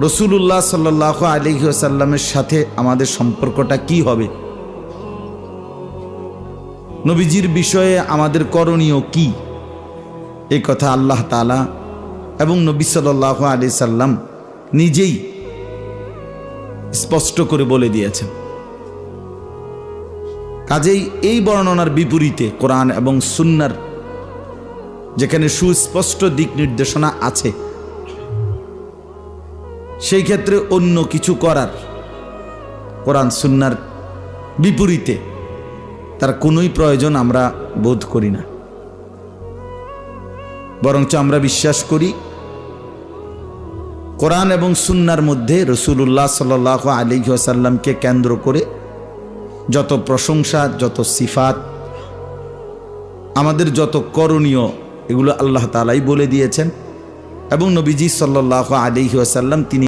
রাসূলুল্লাহ সাল্লাল্লাহু আলাইহি ওয়াসাল্লামের সাথে আমাদের সম্পর্কটা কি হবে, নবীজির বিষয়ে আমাদের করণীয় কি, এই কথা আল্লাহ তাআলা এবং নবী সাল্লাল্লাহু আলাইহি সাল্লাম নিজেই স্পষ্ট করে বলে দিয়েছেন। কাজেই এই বর্ণনার বিপরীতে কোরআন এবং সুন্নাহর যেখানে সুস্পষ্ট দিক নির্দেশনা আছে, সেই ক্ষেত্রে অন্য কিছু করার কোরআন সুন্নাহর বিপরীতে তার কোনোই প্রয়োজন আমরা বোধ করি না। বরঞ্চ আমরা বিশ্বাস করি কোরআন এবং সুন্নাহর মধ্যে রাসূলুল্লাহ সাল্লাল্লাহু আলাইহি ওয়াসাল্লামকে কেন্দ্র করে যত প্রশংসা, যত সিফাত, আমাদের যত করণীয়, এগুলো আল্লাহ তাআলাই বলে দিয়েছেন এবং নবীজি সাল্লাল্লাহু আলাইহি ওয়াসাল্লাম তিনি